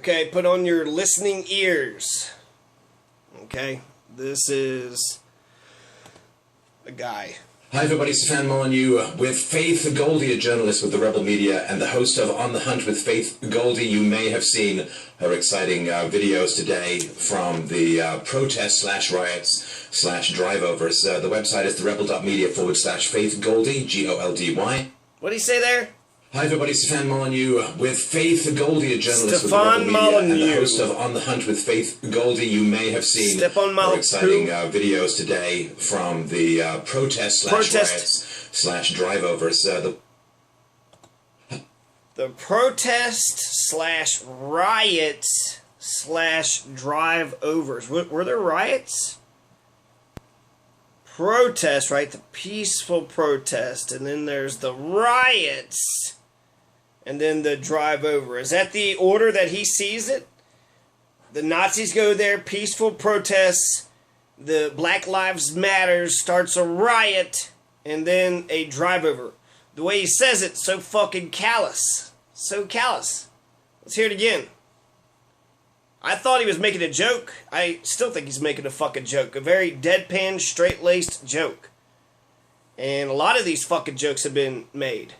Okay, put on your listening ears. Okay, this is a guy. Hi everybody, Stefan Molyneux with Faith Goldie, a journalist with the Rebel Media and the host of On the Hunt with Faith Goldie. You may have seen her exciting videos today from the protest/riots/drive-overs. The website is therebel.media/Faith Goldie, Goldy. What did he say there? Hi everybody, Stefan Molyneux with Faith Goldie, a journalist Stefan with the Rebel Media and the Molyneux. host of On the Hunt with Faith Goldie. You may have seen Stefan her exciting videos today from the protest/riots/drive-overs. The protest/riots/drive-overs. Were there riots? Protest, right? The peaceful protest. And then there's the riots. And then the drive-over. Is that the order that he sees it? The Nazis go there, peaceful protests. The Black Lives Matter starts a riot. And then a drive-over. The way he says it, so fucking callous. So callous. Let's hear it again. I thought he was making a joke. I still think he's making a fucking joke. A very deadpan, straight-laced joke. And a lot of these fucking jokes have been made.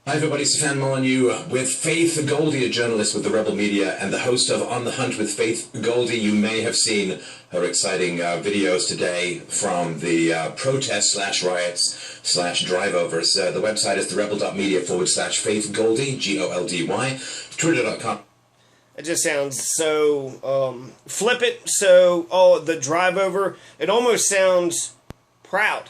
Hi everybody, Stefan Molyneux with Faith Goldie, a journalist with the Rebel Media and the host of On the Hunt with Faith Goldie. You may have seen her exciting videos today from the protest/riots/drive-overs. The website is therebel.media/Faith Goldie, Goldy, Twitter.com. It just sounds so flippant, so, the drive-over. It almost sounds proud.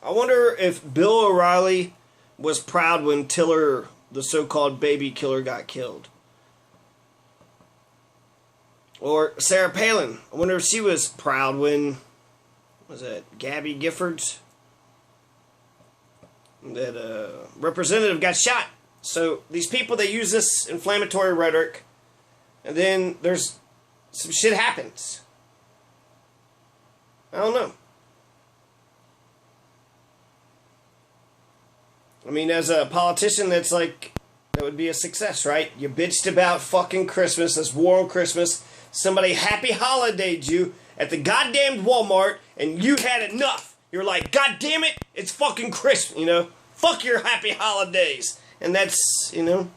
I wonder if Bill O'Reilly was proud when Tiller, the so-called baby killer, got killed. Or Sarah Palin. I wonder if she was proud when, was that Gabby Giffords? That representative got shot. So these people, they use this inflammatory rhetoric, and then there's some shit happens. I don't know. I mean, as a politician, that's like, that would be a success, right? You bitched about fucking Christmas, this war on Christmas. Somebody happy holidayed you at the goddamn Walmart, and you had enough. You're like, God damn it, it's fucking Christmas, you know? Fuck your happy holidays. And that's, you know.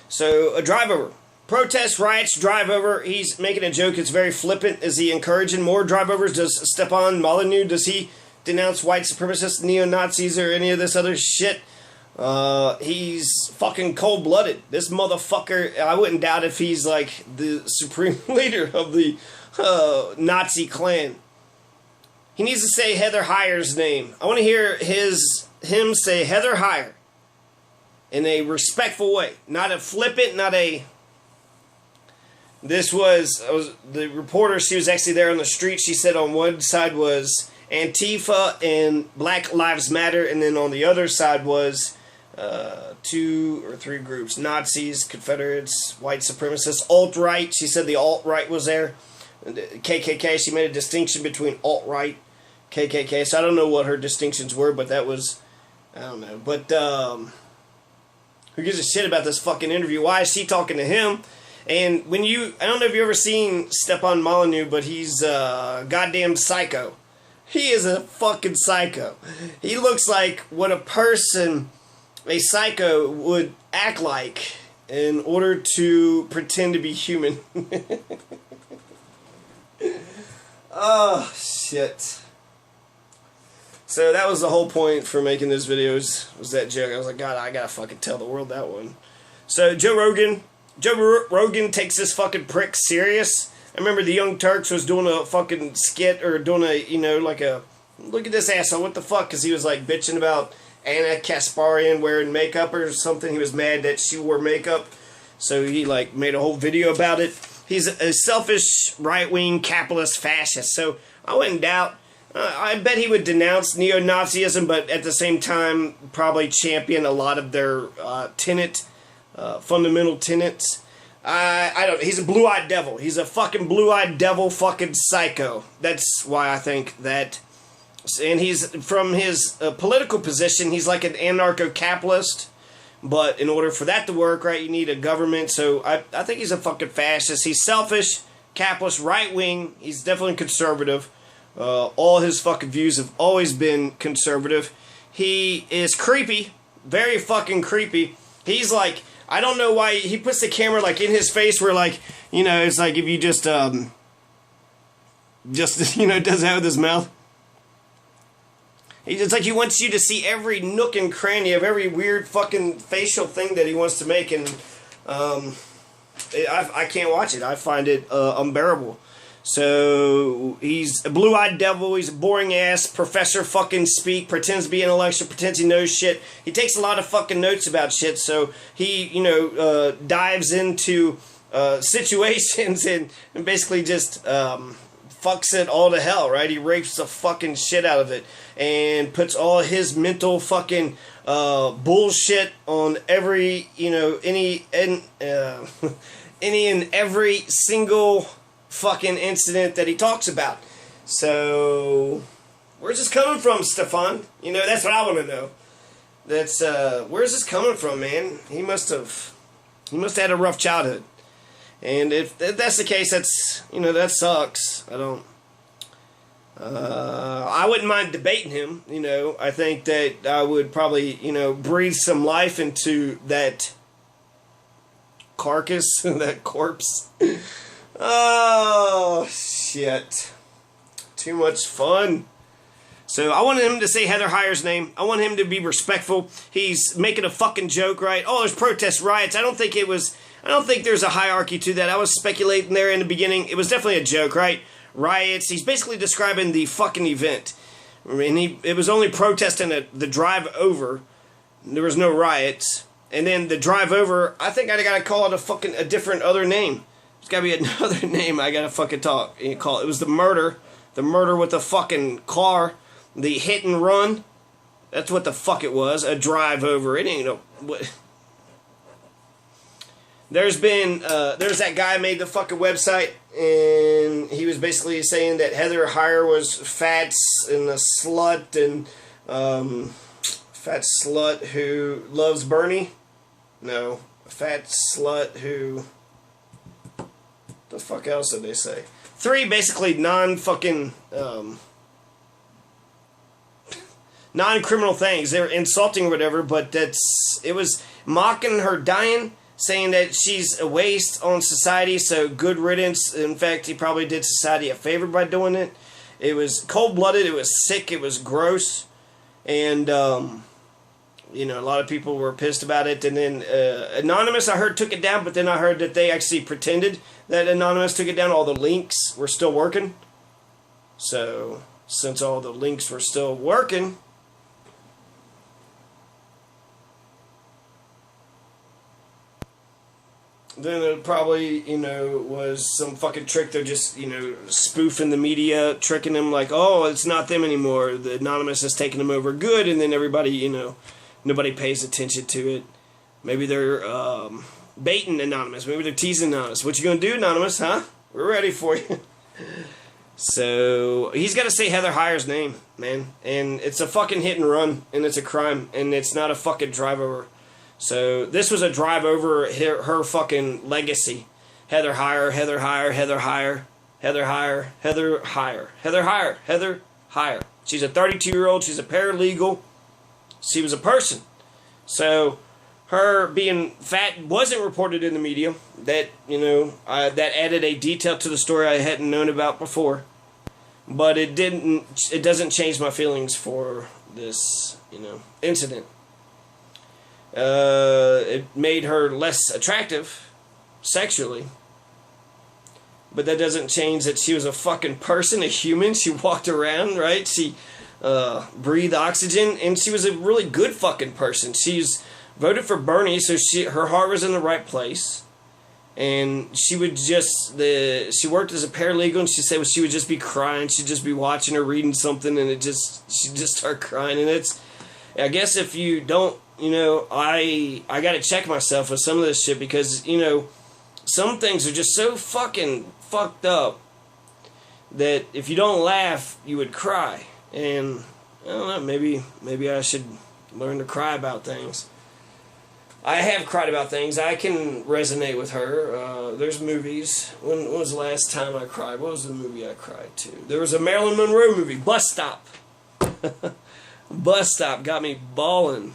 So, a drive-over. Protest, riots, drive-over. He's making a joke. It's very flippant. Is he encouraging more drive-overs? Does Stefan Molyneux, does he denounce white supremacists, neo-Nazis, or any of this other shit? He's fucking cold-blooded. This motherfucker, I wouldn't doubt if he's like the supreme leader of the Nazi clan. He needs to say Heather Heyer's name. I want to hear him say Heather Heyer in a respectful way. Not a flippant, not a... This was the reporter, she was actually there on the street. She said on one side was Antifa and Black Lives Matter, and then on the other side was 2 or 3 groups. Nazis, Confederates, white supremacists, alt-right. She said the alt-right was there. KKK, she made a distinction between alt-right, KKK. So I don't know what her distinctions were, but that was, I don't know. But who gives a shit about this fucking interview? Why is she talking to him? And when you, I don't know if you've ever seen Stefan Molyneux, but he's a goddamn psycho. He is a fucking psycho. He looks like what a psycho would act like in order to pretend to be human. Oh, shit. So that was the whole point for making this video, was that joke. I was like, God, I gotta fucking tell the world that one. So Joe Rogan takes this fucking prick serious. I remember the Young Turks was doing a fucking skit, or doing a, you know, like a, look at this asshole, what the fuck, because he was like bitching about Anna Kasparian wearing makeup or something. He was mad that she wore makeup, so he like made a whole video about it. He's a selfish, right-wing, capitalist fascist, so I wouldn't doubt. I bet he would denounce neo-Nazism, but at the same time probably champion a lot of their fundamental tenets. I don't. He's a blue-eyed devil. He's a fucking blue-eyed devil, fucking psycho. That's why I think that And he's, from his political position, he's like an anarcho-capitalist. But in order for that to work, right, you need a government. So I think he's a fucking fascist. He's selfish, capitalist, right-wing. He's definitely conservative. All his fucking views have always been conservative. He is creepy. Very fucking creepy. He's like, I don't know why he puts the camera like in his face where, like, you know, it's like if you just you know, does that with his mouth. It's like he wants you to see every nook and cranny of every weird fucking facial thing that he wants to make, and I can't watch it. I find it unbearable. So he's a blue-eyed devil. He's a boring-ass professor fucking speak, pretends to be intellectual, pretends he knows shit. He takes a lot of fucking notes about shit, so he, you know, dives into situations and basically just fucks it all to hell, right? He rapes the fucking shit out of it and puts all his mental fucking bullshit on every, you know, any and every single fucking incident that he talks about. So where's this coming from, Stefan? You know, that's what I want to know. That's where's this coming from, man? He must have had a rough childhood. And if that's the case, that's, you know, that sucks. I wouldn't mind debating him, you know. I think that I would probably, you know, breathe some life into that carcass, that corpse. Oh, shit. Too much fun. So I wanted him to say Heather Heyer's name. I want him to be respectful. He's making a fucking joke, right? Oh, there's protest riots. I don't think there's a hierarchy to that. I was speculating there in the beginning. It was definitely a joke, right? Riots. He's basically describing the fucking event. And it was only protesting the drive over. There was no riots. And then the drive over, I think I gotta call it a different other name. There's gotta be another name I gotta fucking call it. It was the murder. The murder with the fucking car. The hit and run. That's what the fuck it was. A drive over. It ain't no... What... There's that guy made the fucking website, and he was basically saying that Heather Heyer was fat and a slut, and fat slut who loves Bernie. No, a fat slut who... The fuck else did they say? 3 basically non-fucking non-criminal things. They were insulting or whatever, but it was mocking her dying, saying that she's a waste on society, so good riddance. In fact, he probably did society a favor by doing it. It was cold-blooded, it was sick, it was gross, and, you know, a lot of people were pissed about it. And then Anonymous, I heard, took it down, but then I heard that they actually pretended that Anonymous took it down. All the links were still working. So, since all the links were still working... Then it probably, you know, was some fucking trick. They're just, you know, spoofing the media, tricking them like, oh, it's not them anymore. The Anonymous is taking them over good, and then everybody, you know, nobody pays attention to it. Maybe they're baiting Anonymous. Maybe they're teasing Anonymous. What you gonna do, Anonymous, huh? We're ready for you. So, he's got to say Heather Heyer's name, man. And it's a fucking hit and run, and it's a crime, and it's not a fucking drive over. So, this was a drive over her fucking legacy. Heather Heyer, Heather Heyer, Heather Heyer, Heather Heyer, Heather Heyer, Heather Heyer, Heather Heyer. She's a 32-year-old. She's a paralegal. She was a person. So, her being fat wasn't reported in the media. That, you know, that added a detail to the story I hadn't known about before. But it doesn't change my feelings for this, you know, incident. It made her less attractive sexually, but that doesn't change that she was a fucking person, a human. She walked around, right? She breathed oxygen, and she was a really good fucking person. She's voted for Bernie, so her heart was in the right place, and she would just she worked as a paralegal, and she said she would just be crying. She'd just be watching or reading something, and she'd just start crying. And I guess if you don't, you know, I gotta check myself with some of this shit, because, you know, some things are just so fucking fucked up that if you don't laugh, you would cry. And I don't know, maybe I should learn to cry about things. I have cried about things. I can resonate with her. There's movies. When was the last time I cried? What was the movie I cried to? There was a Marilyn Monroe movie, Bus Stop. Bus Stop got me bawling.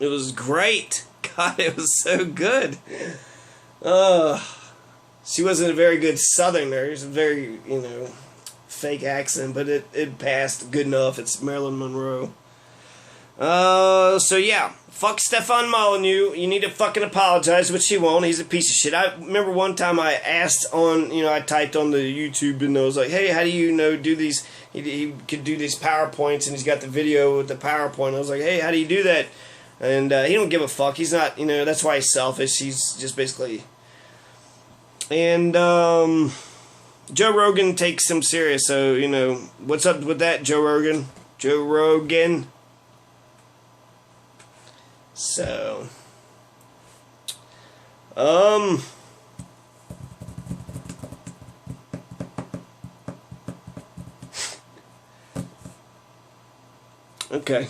It was great. God, it was so good. She wasn't a very good Southerner. It was a very, fake accent, but it passed good enough. It's Marilyn Monroe. So yeah, fuck Stefan Molyneux. You need to fucking apologize, which he won't. He's a piece of shit. I remember one time I asked I typed on the YouTube and I was like, hey, how do you do these? He could do these PowerPoints, and he's got the video with the PowerPoint. I was like, hey, how do you do that? And he don't give a fuck. He's not, that's why he's selfish. He's just basically... And, Joe Rogan takes him serious, so, what's up with that, Joe Rogan? Joe Rogan. So, okay.